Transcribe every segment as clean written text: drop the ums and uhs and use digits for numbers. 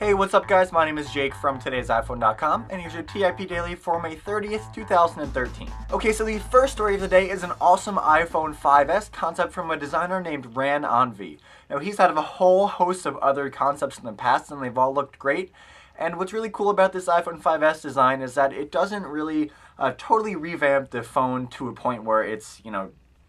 Hey, what's up guys? My name is Jake from today'siphone.com, and here's your TIP Daily for May 30th, 2013. Okay, so the first story of the day is an awesome iPhone 5S concept from a designer named Ran Anvi. Now, he's had a whole host of other concepts in the past, and they've all looked great. And what's really cool about this iPhone 5S design is that it doesn't really totally revamp the phone to a point where it's,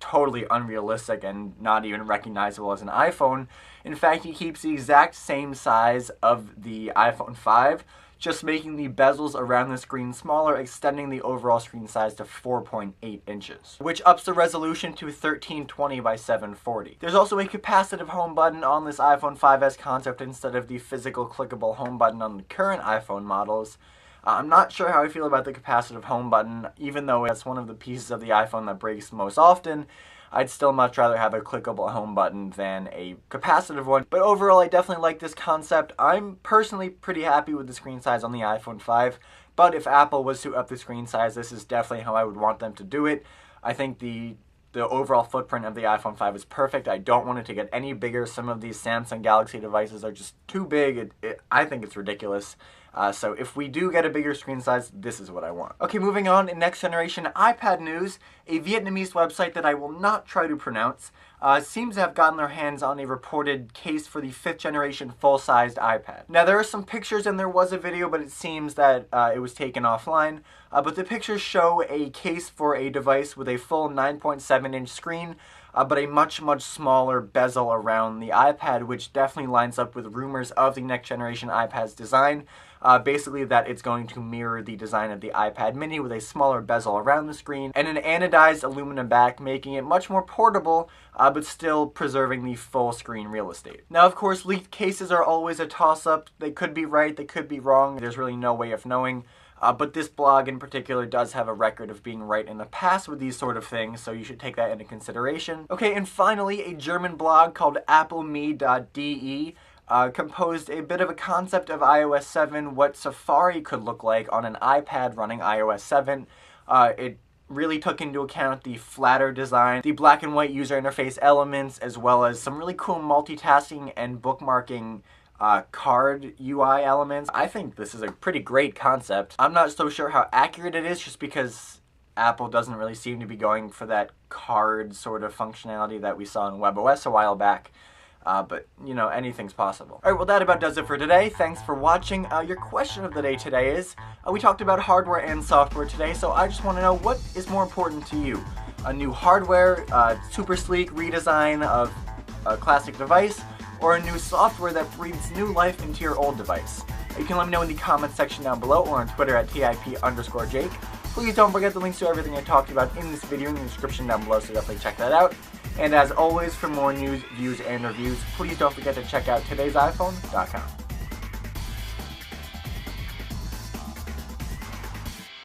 totally unrealistic and not even recognizable as an iPhone. In fact, he keeps the exact same size of the iPhone 5, just making the bezels around the screen smaller, extending the overall screen size to 4.8 inches, which ups the resolution to 1320 by 740. There's also a capacitive home button on this iPhone 5S concept instead of the physical clickable home button on the current iPhone models. I'm not sure how I feel about the capacitive home button, even though that's one of the pieces of the iPhone that breaks most often. I'd still much rather have a clickable home button than a capacitive one. But overall, I definitely like this concept. I'm personally pretty happy with the screen size on the iPhone 5, but if Apple was to up the screen size, this is definitely how I would want them to do it. I think the overall footprint of the iPhone 5 is perfect. I don't want it to get any bigger. Some of these Samsung Galaxy devices are just too big. I think it's ridiculous. So if we do get a bigger screen size, this is what I want. Okay, moving on, in next generation iPad news, a Vietnamese website that I will not try to pronounce seems to have gotten their hands on a reported case for the 5th generation full-sized iPad. Now, there are some pictures and there was a video, but it seems that it was taken offline. But the pictures show a case for a device with a full 9.7-inch screen, but a much smaller bezel around the iPad, which definitely lines up with rumors of the next generation iPad's design. Basically that it's going to mirror the design of the iPad mini with a smaller bezel around the screen and an anodized aluminum back, making it much more portable, but still preserving the full screen real estate. Now, of course, leaked cases are always a toss-up. They could be right, they could be wrong. There's really no way of knowing. But this blog in particular does have a record of being right in the past with these sort of things, so you should take that into consideration. Okay, and finally, a German blog called appleme.de composed a bit of a concept of iOS 7, what Safari could look like on an iPad running iOS 7. It really took into account the flatter design, the black and white user interface elements, as well as some really cool multitasking and bookmarking card UI elements. I think this is a pretty great concept. I'm not so sure how accurate it is, just because Apple doesn't really seem to be going for that card sort of functionality that we saw in WebOS a while back. But, anything's possible. Alright, well that about does it for today. Thanks for watching. Your question of the day today is, we talked about hardware and software today, so I just want to know, what is more important to you? A new hardware, super sleek redesign of a classic device, or a new software that breathes new life into your old device? You can let me know in the comments section down below or on Twitter at TIP_Jake. Please don't forget the links to everything I talked about in this video in the description down below, so definitely check that out. And as always, for more news, views, and reviews, please don't forget to check out today'siphone.com.